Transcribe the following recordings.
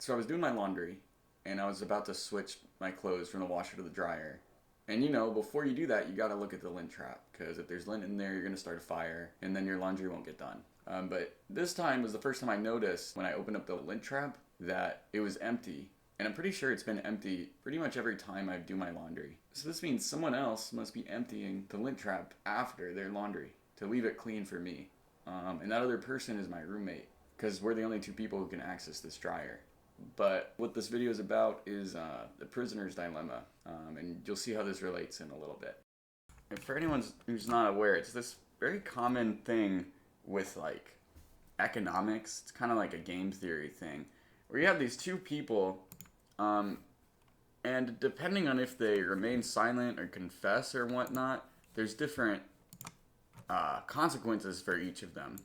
So I was doing my laundry, and I was about to switch my clothes from the washer to the dryer. And you know, before you do that, you gotta look at the lint trap, because if there's lint in there, you're gonna start a fire, and then your laundry won't get done. But this time was the first time I noticed when I opened up the lint trap that it was empty. And I'm pretty sure it's been empty pretty much every time I do my laundry. So this means someone else must be emptying the lint trap after their laundry to leave it clean for me. And that other person is my roommate, because we're the only two people who can access this dryer. But what this video is about is the prisoner's dilemma, and you'll see how this relates in a little bit. And for anyone who's not aware, it's this very common thing with like economics. It's kind of like a game theory thing, where you have these two people, and depending on if they remain silent or confess or whatnot, there's different consequences for each of them.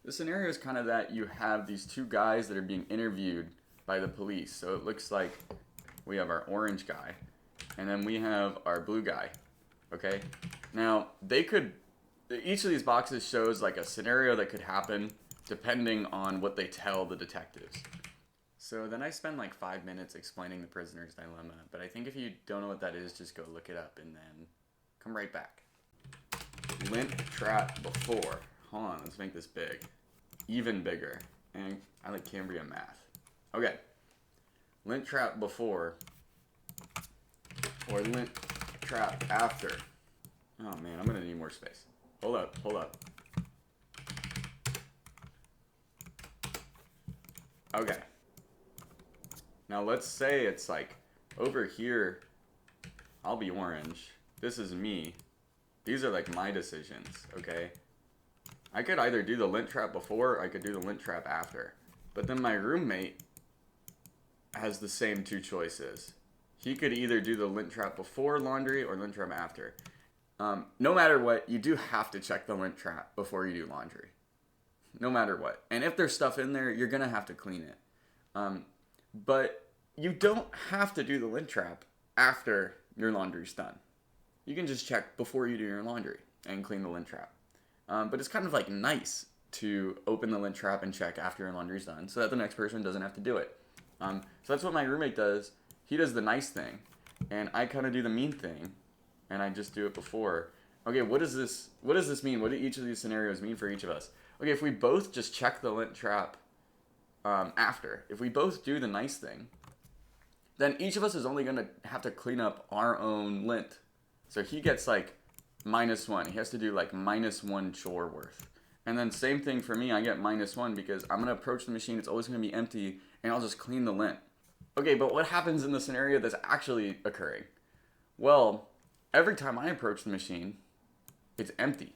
The scenario is kind of that you have these two guys that are being interviewed by the police. So it looks like we have our orange guy, and then we have our blue guy. Okay? Now, each of these boxes shows like a scenario that could happen depending on what they tell the detectives. So then I spend like 5 minutes explaining the prisoner's dilemma, but I think if you don't know what that is, just go look it up and then come right back. Lint trap before. Hold on, let's make this big. Even bigger. And I like Cambria math. Okay. Lint trap before or lint trap after. Oh man, I'm gonna need more space. Hold up. Okay. Now let's say it's like over here, I'll be orange. This is me. These are like my decisions, okay? I could either do the lint trap before, or I could do the lint trap after. But then my roommate has the same two choices. He could either do the lint trap before laundry or lint trap after. No matter what, you do have to check the lint trap before you do laundry. No matter what. And if there's stuff in there, you're going to have to clean it. But you don't have to do the lint trap after your laundry's done. You can just check before you do your laundry and clean the lint trap. But it's kind of like nice to open the lint trap and check after your laundry's done so that the next person doesn't have to do it. So that's what my roommate does. He does the nice thing, and I kind of do the mean thing, and I just do it before. Okay, what does this mean? What do each of these scenarios mean for each of us? Okay, if we both just check the lint trap after, if we both do the nice thing, then each of us is only going to have to clean up our own lint. So he gets like -1. He has to do like -1 chore worth. And then same thing for me, I get -1 because I'm going to approach the machine, it's always going to be empty, and I'll just clean the lint. Okay, but what happens in the scenario that's actually occurring? Well, every time I approach the machine, it's empty.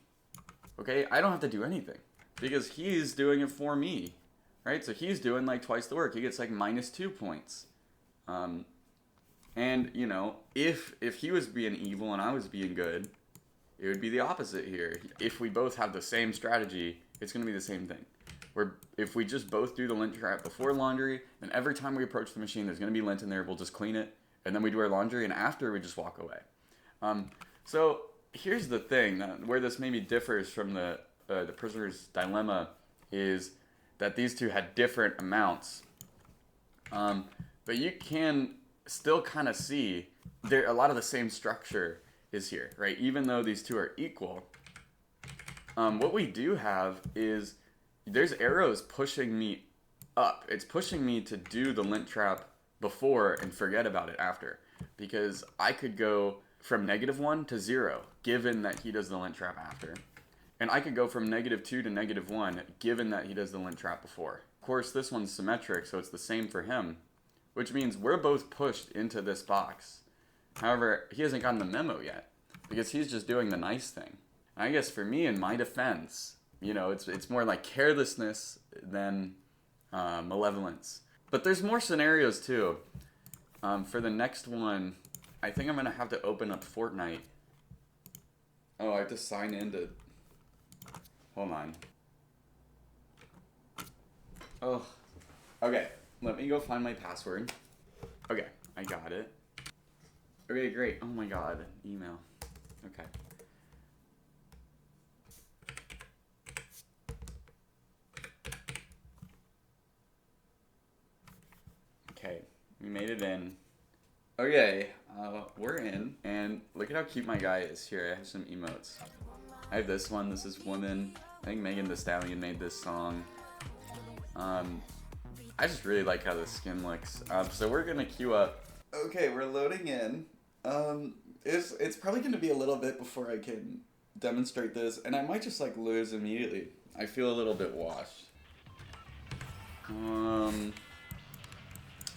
Okay, I don't have to do anything because he's doing it for me, right? So he's doing like twice the work. He gets like -2 points. And you know, if he was being evil and I was being good, it would be the opposite here. If we both have the same strategy, it's going to be the same thing. Where if we just both do the lint trap before laundry, then every time we approach the machine, there's going to be lint in there. We'll just clean it, and then we do our laundry, and after we just walk away. So here's the thing where this maybe differs from the prisoner's dilemma is that these two had different amounts. But you can still kind of see there a lot of the same structure is here, right? Even though these two are equal, what we do have is there's arrows pushing me up. It's pushing me to do the lint trap before and forget about it after, because I could go from -1 to 0 given that he does the lint trap after, and I could go from -2 to -1 given that he does the lint trap before. Of course, this one's symmetric, so it's the same for him, which means we're both pushed into this box. However, he hasn't gotten the memo yet because he's just doing the nice thing. And I guess for me, in my defense, you know, it's more like carelessness than malevolence. But there's more scenarios too. For the next one, I think I'm going to have to open up Fortnite. Oh, I have to sign into... Hold on. Oh, okay. Let me go find my password. Okay, I got it. Okay, great. Oh my god, email. Okay. Okay, we made it in. Okay, we're in, and look at how cute my guy is here. I have some emotes. I have this one. This is Woman. I think Megan Thee Stallion made this song. I just really like how the skin looks. So we're gonna queue up. Okay, we're loading in. It's probably gonna be a little bit before I can demonstrate this, and I might just like lose immediately. I feel a little bit washed.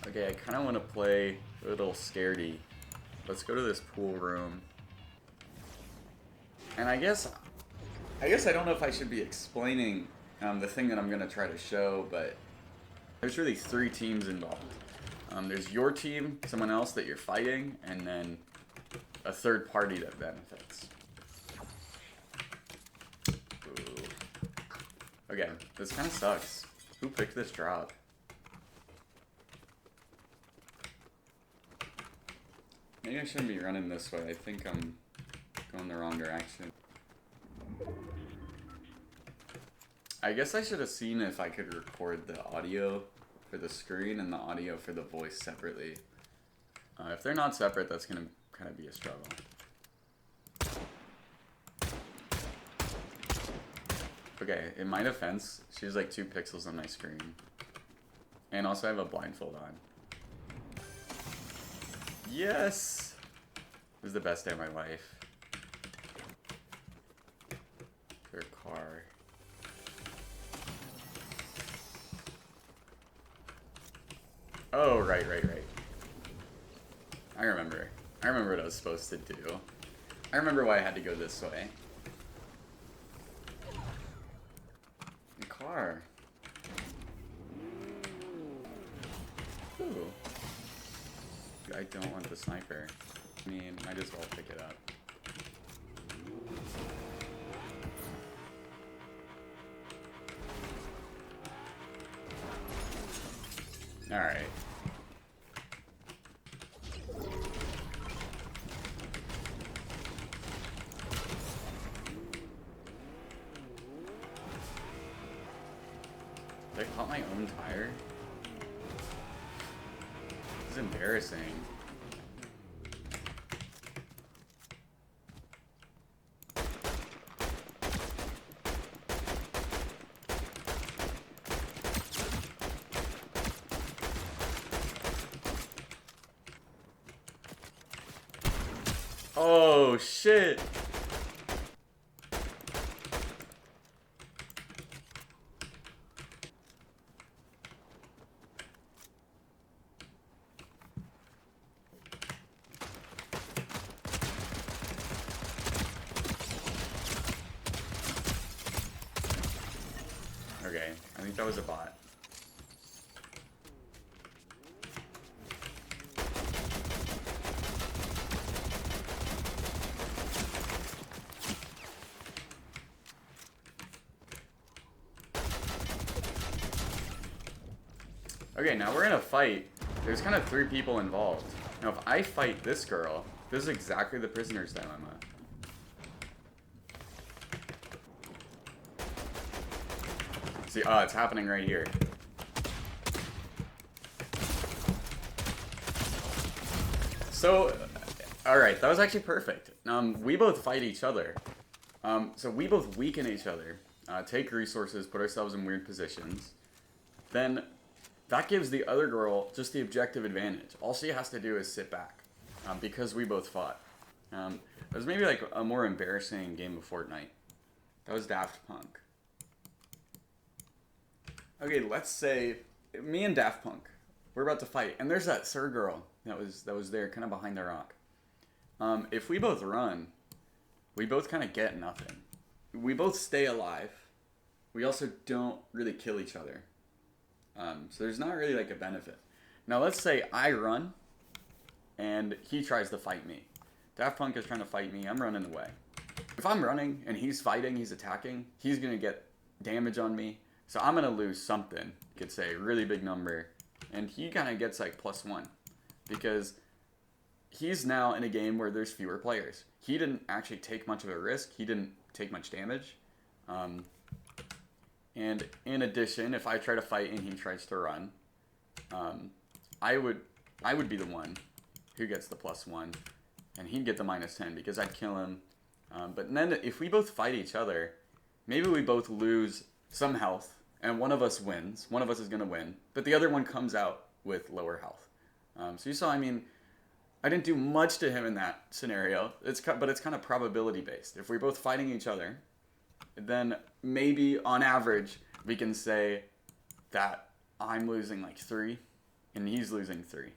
Okay, I kind of want to play a little scaredy. Let's go to this pool room. And I guess I don't know if I should be explaining the thing that I'm going to try to show, but there's really 3 teams involved. There's your team, someone else that you're fighting, and then a third party that benefits. Ooh. Okay, this kind of sucks. Who picked this drop? Maybe I shouldn't be running this way. I think I'm going the wrong direction. I guess I should have seen if I could record the audio for the screen and the audio for the voice separately. If they're not separate, that's going to kind of be a struggle. Okay, in my defense, she's like 2 pixels on my screen. And also I have a blindfold on. Yes! This is the best day of my life. Their car. Oh, right. I remember what I was supposed to do. I remember why I had to go this way. The car. Ooh. I don't want the sniper. I mean, might as well pick it up. Alright. Did I caught my own tire? This is embarrassing. Oh, shit. Okay, I think that was a bot. Okay, now we're in a fight. There's kind of 3 people involved. Now, if I fight this girl, this is exactly the prisoner's dilemma. See, it's happening right here. So, alright, that was actually perfect. We both fight each other. So we both weaken each other, take resources, put ourselves in weird positions. Then that gives the other girl just the objective advantage. All she has to do is sit back, because we both fought. It was maybe like a more embarrassing game of Fortnite. That was Daft Punk. Okay, let's say me and Daft Punk, we're about to fight, and there's that third girl that was there, kind of behind the rock. If we both run, we both kind of get nothing. We both stay alive. We also don't really kill each other. So there's not really like a benefit. Now let's say I run, and he tries to fight me. Daft Punk is trying to fight me. I'm running away. If I'm running and he's fighting, he's attacking, he's gonna get damage on me. So I'm gonna lose something. You could say a really big number, and he kind of gets like +1 because he's now in a game where there's fewer players. He didn't actually take much of a risk. He didn't take much damage. And in addition, if I try to fight and he tries to run, I would be the one who gets the +1, and he'd get the -10 because I'd kill him. But then if we both fight each other, maybe we both lose some health, and one of us wins. One of us is going to win, but the other one comes out with lower health. So you saw, I mean, I didn't do much to him in that scenario. But it's kind of probability based. If we're both fighting each other, then maybe on average we can say that I'm losing like 3 and he's losing 3.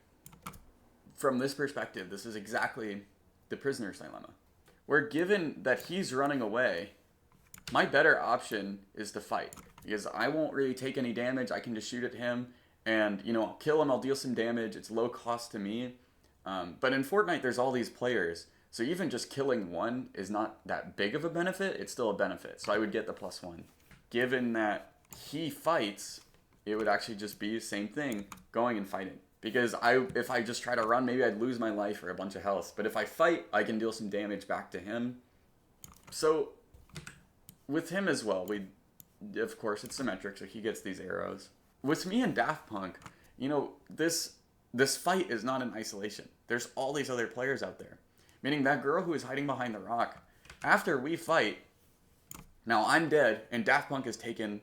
From this perspective, this is exactly the prisoner's dilemma. Where given that he's running away, my better option is to fight, because I won't really take any damage. I can just shoot at him and, you know, I'll kill him, I'll deal some damage. It's low cost to me. But in Fortnite, there's all these players. So even just killing one is not that big of a benefit. It's still a benefit. So I would get the +1. Given that he fights, it would actually just be the same thing, going and fighting. Because if I just try to run, maybe I'd lose my life or a bunch of health. But if I fight, I can deal some damage back to him. So with him as well, of course, it's symmetric, so he gets these arrows. With me and Daft Punk, you know, this fight is not in isolation. There's all these other players out there. Meaning that girl who is hiding behind the rock, after we fight, now I'm dead, and Daft Punk has taken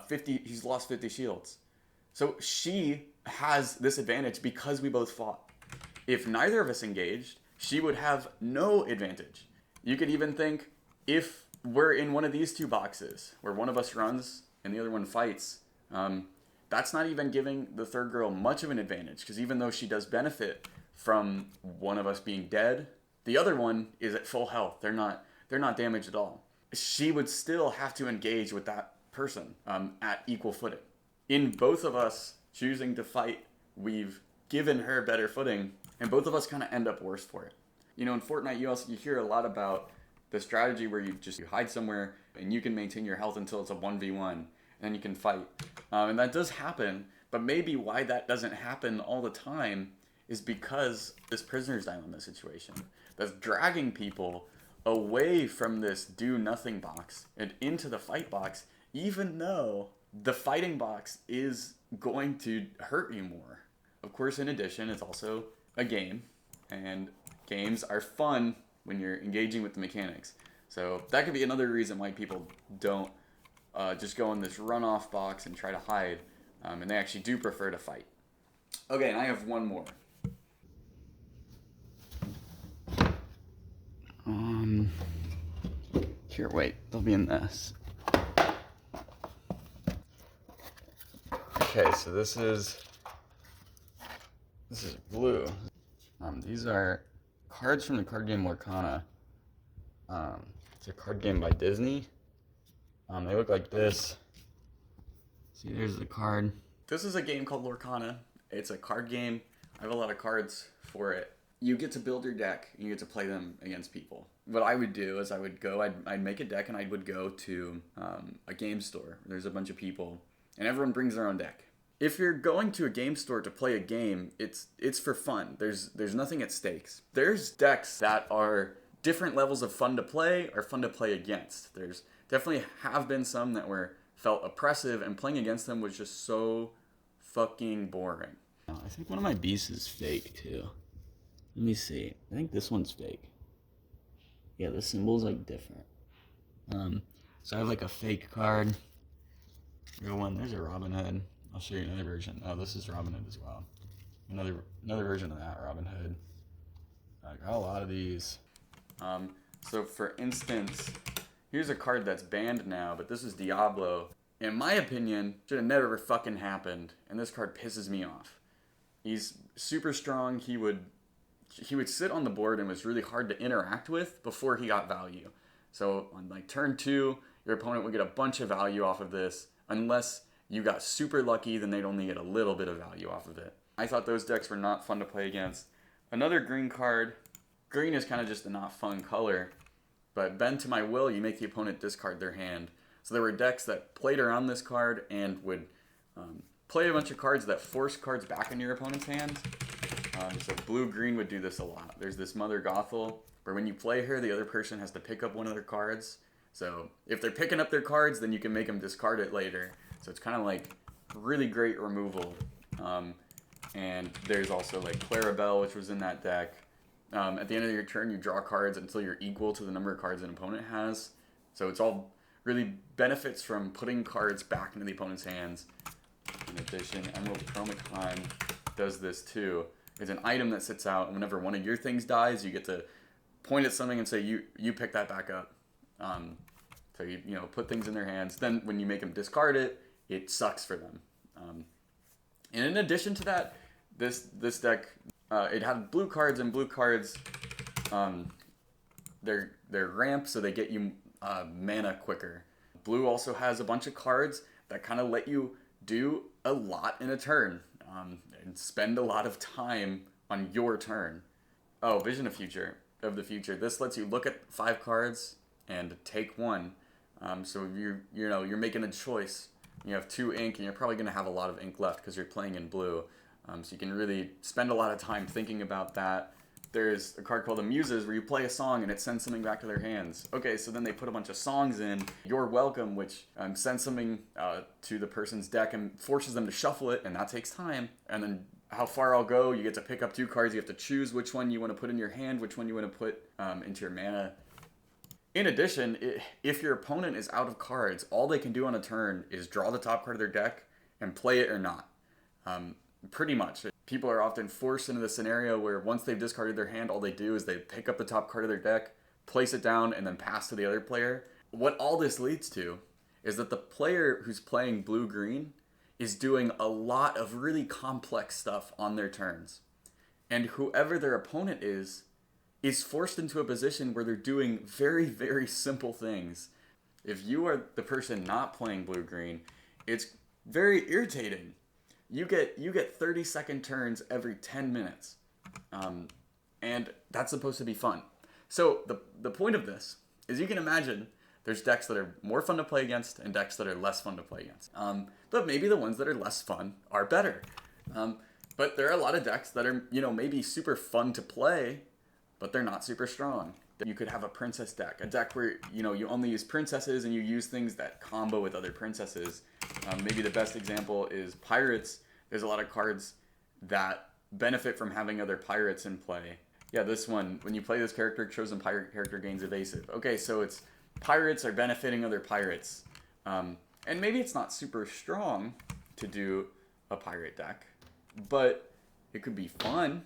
50, he's lost 50 shields. So she has this advantage because we both fought. If neither of us engaged, she would have no advantage. You could even think, if we're in one of these two boxes, where one of us runs and the other one fights, that's not even giving the third girl much of an advantage, because even though she does benefit from one of us being dead, the other one is at full health. They're not damaged at all. She would still have to engage with that person at equal footing. In both of us choosing to fight, we've given her better footing, and both of us kind of end up worse for it. You know, in Fortnite, you hear a lot about the strategy where you hide somewhere and you can maintain your health until it's a 1v1, and then you can fight. And that does happen, but maybe why that doesn't happen all the time is because this prisoner's dilemma situation that's dragging people away from this do nothing box and into the fight box, even though the fighting box is going to hurt you more. Of course, in addition, it's also a game, and games are fun when you're engaging with the mechanics. So that could be another reason why people don't just go in this runoff box and try to hide, and they actually do prefer to fight. Okay, and I have one more. Here, wait, they'll be in this. Okay, so this is blue. These are cards from the card game Lorcana. It's a card game by Disney. They look like this. See, there's the card. This is a game called Lorcana. It's a card game. I have a lot of cards for it. You get to build your deck, and you get to play them against people. What I would do is I'd make a deck, and I would go to a game store. There's a bunch of people, and everyone brings their own deck. If you're going to a game store to play a game, it's for fun. There's nothing at stakes. There's decks that are different levels of fun to play or fun to play against. There's definitely have been some that felt oppressive, and playing against them was just so fucking boring. I think one of my beasts is fake too. Let me see. I think this one's fake. Yeah, the symbol's like different. So I have like a fake card. Real one. There's a Robin Hood. I'll show you another version. Oh, this is Robin Hood as well. Another version of that Robin Hood. I got a lot of these. So for instance, here's a card that's banned now, but this is Diablo. In my opinion, should have never fucking happened, and this card pisses me off. He's super strong. He would sit on the board and was really hard to interact with before he got value. So on like turn 2, your opponent would get a bunch of value off of this, unless you got super lucky, then they'd only get a little bit of value off of it. I thought those decks were not fun to play against. Another green card. Green is kind of just a not fun color, but bend to my will, you make the opponent discard their hand. So there were decks that played around this card and would play a bunch of cards that force cards back in your opponent's hand. So blue-green would do this a lot. There's this Mother Gothel, where when you play her, the other person has to pick up one of their cards. So if they're picking up their cards, then you can make them discard it later. So it's kind of like really great removal. And there's also like Clarabelle, which was in that deck. At the end of your turn, you draw cards until you're equal to the number of cards an opponent has. So it's all really benefits from putting cards back into the opponent's hands. In addition, Emerald Chromacon does this too. It's an item that sits out, and whenever one of your things dies, you get to point at something and say, you pick that back up. So you put things in their hands. Then when you make them discard it, it sucks for them. And in addition to that, this deck, it had blue cards, and blue cards, they're ramp, so they get you mana quicker. Blue also has a bunch of cards that kind of let you do a lot in a turn, and spend a lot of time on your turn. Oh, Vision of the Future. This lets you look at 5 cards and take one. So if you're making a choice. You have 2 ink, and you're probably going to have a lot of ink left because you're playing in blue. So you can really spend a lot of time thinking about that. There's a card called the Muses where you play a song and it sends something back to their hands. Okay, so then they put a bunch of songs in. You're Welcome, which sends something to the person's deck and forces them to shuffle it, and that takes time. And then How Far I'll Go, you get to pick up 2 cards. You have to choose which one you want to put in your hand, which one you want to put into your mana. In addition, if your opponent is out of cards, all they can do on a turn is draw the top card of their deck and play it or not. Pretty much. People are often forced into the scenario where once they've discarded their hand, all they do is they pick up the top card of their deck, place it down, and then pass to the other player. What all this leads to is that the player who's playing blue-green is doing a lot of really complex stuff on their turns. And whoever their opponent is forced into a position where they're doing very, very simple things. If you are the person not playing blue-green, it's very irritating. You get 30-second turns every 10 minutes. And that's supposed to be fun. So the point of this is you can imagine there's decks that are more fun to play against and decks that are less fun to play against. But maybe the ones that are less fun are better. But there are a lot of decks that are, maybe super fun to play, but they're not super strong. You could have a princess deck, a deck where, you only use princesses and you use things that combo with other princesses. Maybe the best example is pirates. There's a lot of cards that benefit from having other pirates in play. Yeah, this one, when you play this character, chosen pirate character gains evasive. Okay, so it's pirates are benefiting other pirates. And maybe it's not super strong to do a pirate deck, but it could be fun.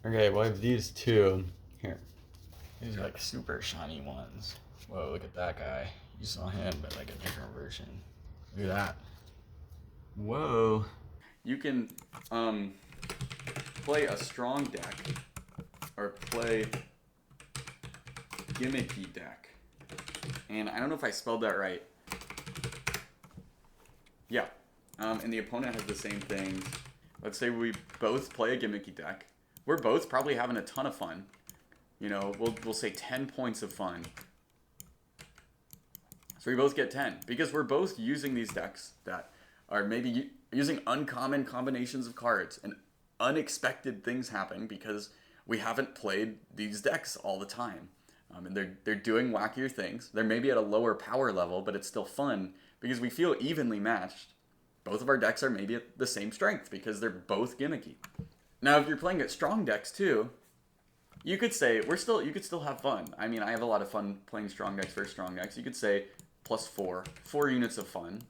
Okay, well I have these 2 here. These are like super shiny ones. Whoa, look at that guy. You saw him, but like a different version. Look at that. Whoa. You can play a strong deck or play gimmicky deck. And I don't know if I spelled that right. Yeah. And the opponent has the same things. Let's say we both play a gimmicky deck. We're both probably having a ton of fun. We'll say 10 points of fun. So we both get 10 because we're both using these decks that are maybe using uncommon combinations of cards, and unexpected things happen because we haven't played these decks all the time. And they're doing wackier things. They're maybe at a lower power level, but it's still fun because we feel evenly matched. Both of our decks are maybe at the same strength because they're both gimmicky. Now, if you're playing at strong decks too, you could say you could still have fun. I mean, I have a lot of fun playing strong decks versus strong decks. You could say +4 units of fun.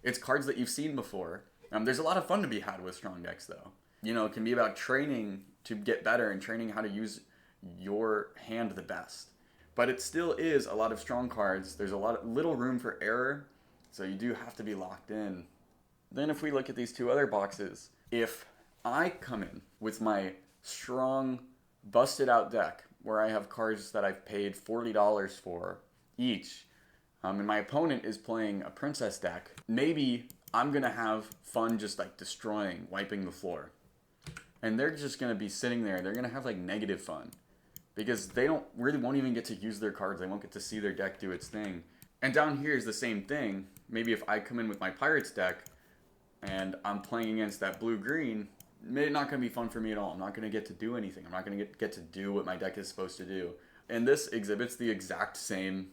It's cards that you've seen before. There's a lot of fun to be had with strong decks, though. It can be about training to get better and training how to use your hand the best. But it still is a lot of strong cards. There's little room for error, so you do have to be locked in. Then if we look at these 2 other boxes, if I come in with my strong, busted out deck where I have cards that I've paid $40 for each, and my opponent is playing a princess deck, maybe I'm going to have fun just like destroying, wiping the floor. And they're just going to be sitting there. They're going to have like negative fun because they won't even get to use their cards. They won't get to see their deck do its thing. And down here is the same thing. Maybe if I come in with my pirates deck and I'm playing against that blue-green, it's not going to be fun for me at all. I'm not going to get to do anything. I'm not going to get to do what my deck is supposed to do. And this exhibits the exact same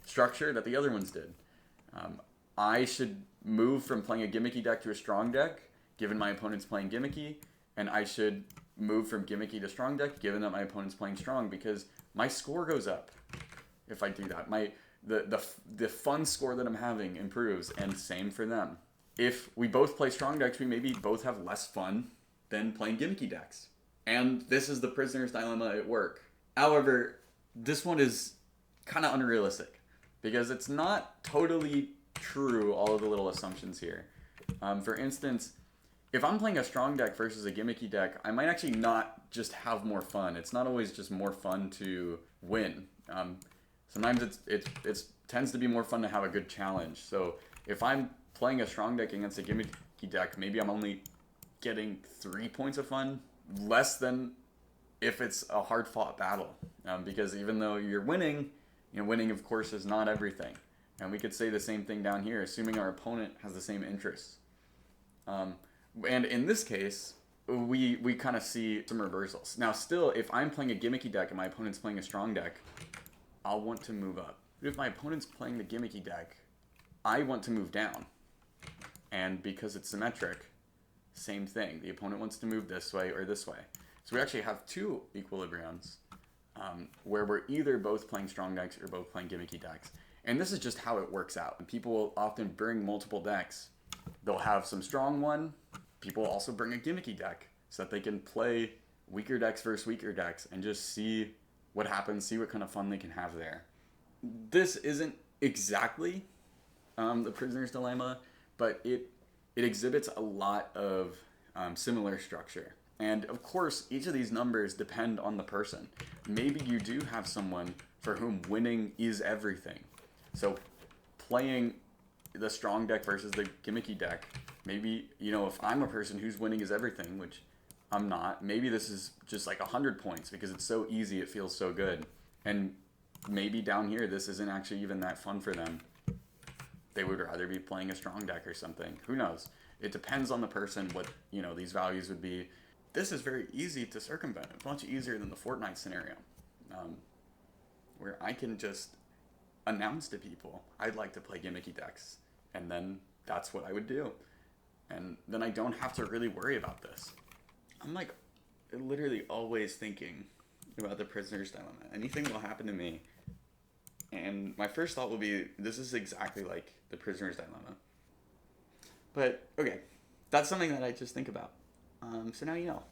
structure that the other ones did. I should move from playing a gimmicky deck to a strong deck, given my opponent's playing gimmicky, and I should move from gimmicky to strong deck, given that my opponent's playing strong, because my score goes up if I do that. The fun score that I'm having improves, and same for them. If we both play strong decks, we maybe both have less fun than playing gimmicky decks. And this is the prisoner's dilemma at work. However, this one is kind of unrealistic because it's not totally true, all of the little assumptions here. For instance, if I'm playing a strong deck versus a gimmicky deck, I might actually not just have more fun. It's not always just more fun to win. Sometimes it tends to be more fun to have a good challenge. So if I'm playing a strong deck against a gimmicky deck, maybe I'm only getting 3 points of fun, less than if it's a hard-fought battle. Because even though you're winning, winning, of course, is not everything. And we could say the same thing down here, assuming our opponent has the same interests. And in this case, we kind of see some reversals. Now, still, if I'm playing a gimmicky deck and my opponent's playing a strong deck, I'll want to move up. But if my opponent's playing the gimmicky deck, I want to move down. And because it's symmetric, same thing. The opponent wants to move this way or this way. So we actually have two equilibriums where we're either both playing strong decks or both playing gimmicky decks. And this is just how it works out. And people will often bring multiple decks. They'll have some strong one. People also bring a gimmicky deck so that they can play weaker decks versus weaker decks and just see what happens, see what kind of fun they can have there. This isn't exactly the prisoner's dilemma, but it exhibits a lot of similar structure. And of course, each of these numbers depend on the person. Maybe you do have someone for whom winning is everything. So playing the strong deck versus the gimmicky deck, maybe, if I'm a person whose winning is everything, which I'm not, maybe this is just like 100 points because it's so easy, it feels so good. And maybe down here, this isn't actually even that fun for them. They would rather be playing a strong deck or something. Who knows? It depends on the person what, these values would be. This is very easy to circumvent. It's much easier than the Fortnite scenario, where I can just announce to people I'd like to play gimmicky decks, and then that's what I would do. And then I don't have to really worry about this. I'm like literally always thinking about the prisoner's dilemma. Anything will happen to me, and my first thought will be, this is exactly like the prisoner's dilemma. But okay, that's something that I just think about. So now you know.